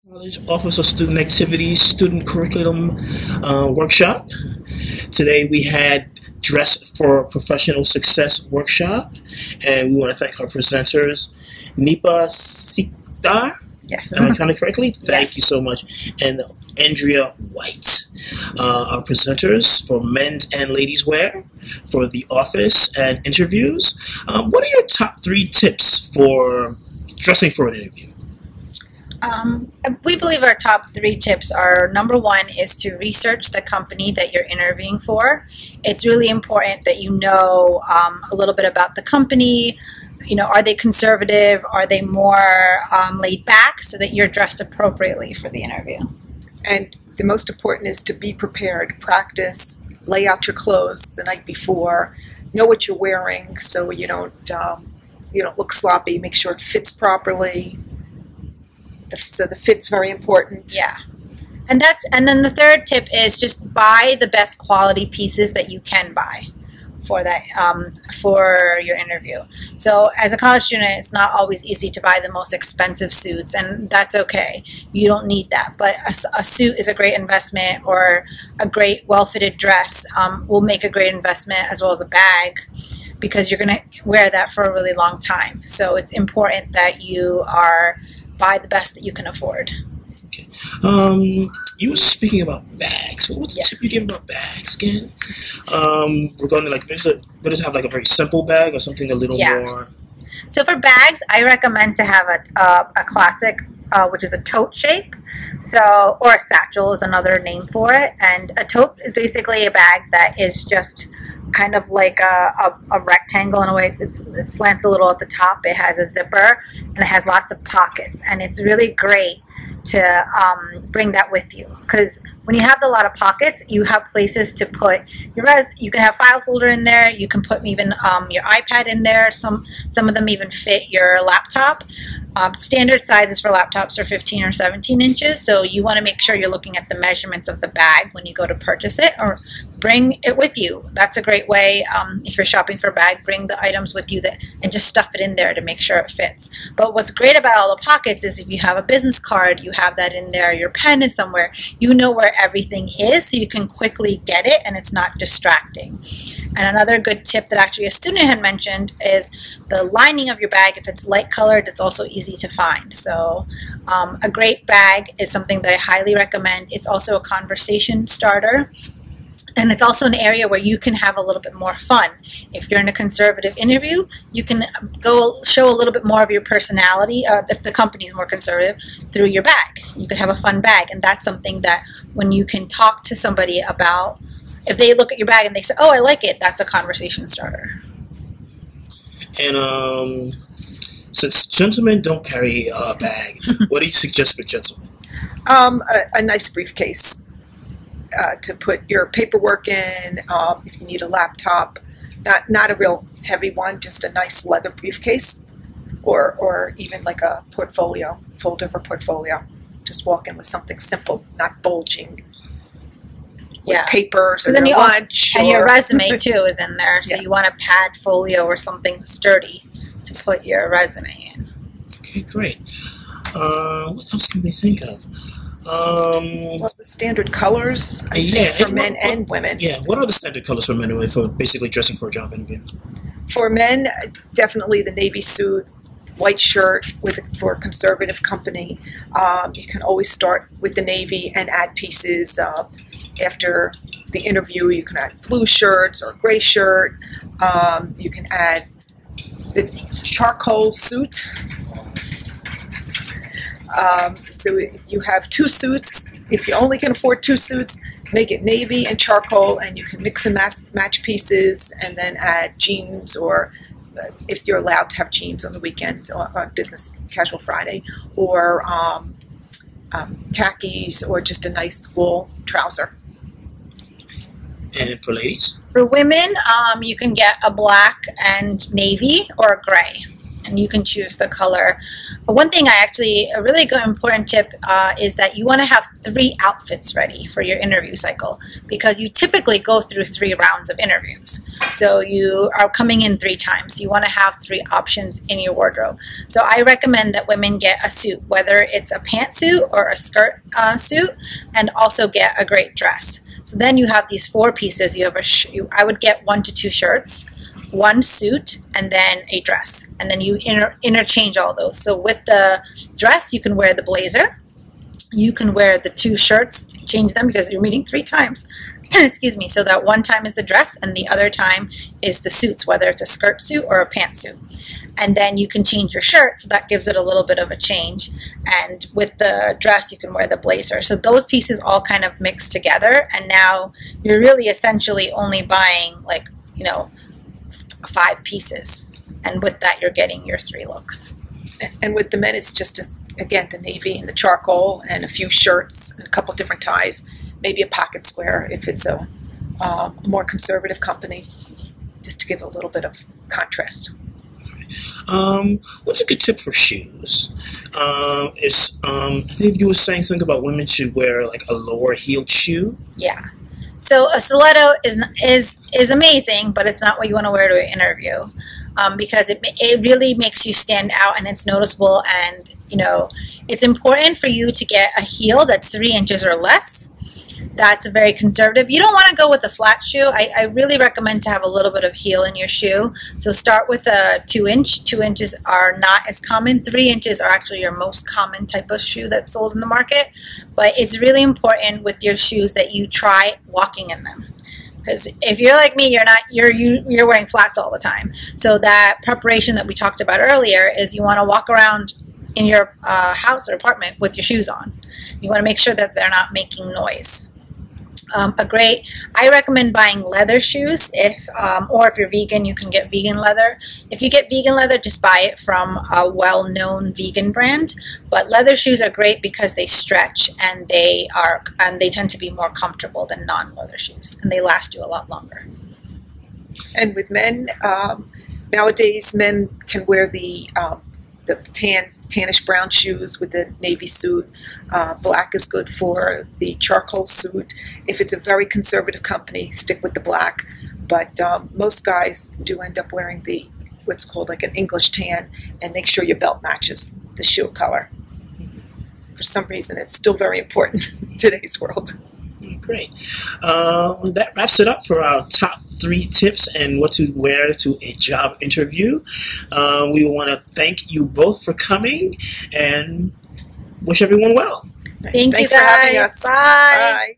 College Office of Student Activities Student Curriculum Workshop. Today we had Dress for Professional Success Workshop, and we want to thank our presenters, Neepa Sikdar. Yes. Am I counting correctly? Thank Yes. you so much. And Andrea White, our presenters for men's and ladies wear, for the office and interviews. What are your top 3 tips for dressing for an interview? We believe our top 3 tips are: number 1 is to research the company that you're interviewing for. It's really important that you know a little bit about the company. You know, are they conservative? Are they more laid back, so that you're dressed appropriately for the interview? And the most important is to be prepared. Practice, lay out your clothes the night before, know what you're wearing so you don't look sloppy. Make sure it fits properly. So the fit's very important. Yeah. And then the third tip is just buy the best quality pieces that you can buy for that for your interview. So as a college student, it's not always easy to buy the most expensive suits, and that's okay. You don't need that. But a suit is a great investment, or a great well-fitted dress will make a great investment, as well as a bag, because you're going to wear that for a really long time. So it's important that you buy the best that you can afford. Okay. You were speaking about bags. What was the tip you gave about bags again? Regarding does it have like a very simple bag or something a little more? So for bags, I recommend to have a classic, which is a tote shape. So, or a satchel is another name for it. And a tote is basically a bag that is just kind of like a rectangle in a way. It slants a little at the top. It has a zipper, and it has lots of pockets. And it's really great to bring that with you, because when you have a lot of pockets, you have places to put your you can have file folder in there. You can put even your iPad in there. Some of them even fit your laptop. Standard sizes for laptops are 15 or 17 inches, so you want to make sure you're looking at the measurements of the bag when you go to purchase it, or bring it with you. That's a great way. If you're shopping for a bag, bring the items with you and just stuff it in there to make sure it fits. But what's great about all the pockets is if you have a business card, you have that in there. Your pen is somewhere. You know where everything is, so you can quickly get it, and it's not distracting. And another good tip that actually a student had mentioned is the lining of your bag. If it's light colored, it's also easy to find. So a great bag is something that I highly recommend. It's also a conversation starter. And it's also an area where you can have a little bit more fun. If you're in a conservative interview, you can go show a little bit more of your personality, if the company's more conservative, through your bag. You could have a fun bag, and that's something that when you can talk to somebody about, if they look at your bag and they say, oh, I like it, that's a conversation starter. And since gentlemen don't carry a bag, what do you suggest for gentlemen? A nice briefcase. To put your paperwork in, if you need a laptop, not a real heavy one, just a nice leather briefcase, or even like a portfolio, folder for portfolio. Just walk in with something simple, not bulging with papers or your lunch. And your resume too is in there, so Yes. you want a pad folio or something sturdy to put your resume in. Okay, great. What else can we think of? Well, the standard colors, I think, for men and women. Yeah, what are the standard colors for men and women for basically dressing for a job interview? For men, definitely the navy suit, white shirt for a conservative company. You can always start with the navy and add pieces. After the interview, you can add blue shirts or a gray shirt. You can add the charcoal suit. So if you have 2 suits, if you only can afford 2 suits, make it navy and charcoal, and you can mix and match pieces, and then add jeans, or if you're allowed to have jeans on the weekend, on business casual Friday, or khakis, or just a nice wool trouser. And for ladies? For women, you can get a black and navy or a gray. and you can choose the color. But one thing a really good important tip is that you want to have 3 outfits ready for your interview cycle, because you typically go through 3 rounds of interviews. So you are coming in 3 times. You want to have 3 options in your wardrobe. So I recommend that women get a suit, whether it's a pantsuit or a skirt suit, and also get a great dress. So then you have these 4 pieces. You have I would get 1 to 2 shirts, 1 suit, and then a dress, and then you interchange all those. So with the dress, you can wear the blazer, you can wear the 2 shirts, change them because you're meeting 3 times. Excuse me. So that one time is the dress, and the other time is the suits, whether it's a skirt suit or a pantsuit. And then you can change your shirt, so that gives it a little bit of a change. And with the dress, you can wear the blazer. So those pieces all kind of mix together, and now you're really essentially only buying, like, 5 pieces. And with that, you're getting your 3 looks. And with the men, it's just, again, the navy and the charcoal and a few shirts and a couple different ties, maybe a pocket square if it's a more conservative company, just to give a little bit of contrast. What's a good tip for shoes? I think you were saying something about women should wear like a lower heeled shoe. Yeah. So a stiletto is amazing, but it's not what you want to wear to an interview, because it really makes you stand out and it's noticeable. And it's important for you to get a heel that's 3 inches or less. That's very conservative. You don't want to go with a flat shoe. I really recommend to have a little bit of heel in your shoe. So start with a 2-inch. 2 inches are not as common. 3 inches are actually your most common type of shoe that's sold in the market. But it's really important with your shoes that you try walking in them. Because if you're like me, you're wearing flats all the time. So that preparation that we talked about earlier is you want to walk around in your house or apartment with your shoes on. You want to make sure that they're not making noise. I recommend buying leather shoes, or if you're vegan, you can get vegan leather. If you get vegan leather, just buy it from a well-known vegan brand. But leather shoes are great because they stretch and they tend to be more comfortable than non-leather shoes, and they last you a lot longer. And with men, nowadays men can wear the tannish brown shoes with the navy suit. Black is good for the charcoal suit. If it's a very conservative company, stick with the black. But most guys do end up wearing what's called like an English tan, and make sure your belt matches the shoe color. For some reason, it's still very important in today's world. Great. That wraps it up for our top 3 tips and what to wear to a job interview. We want to thank you both for coming and wish everyone well. Thanks you guys. For having us. Bye. Bye.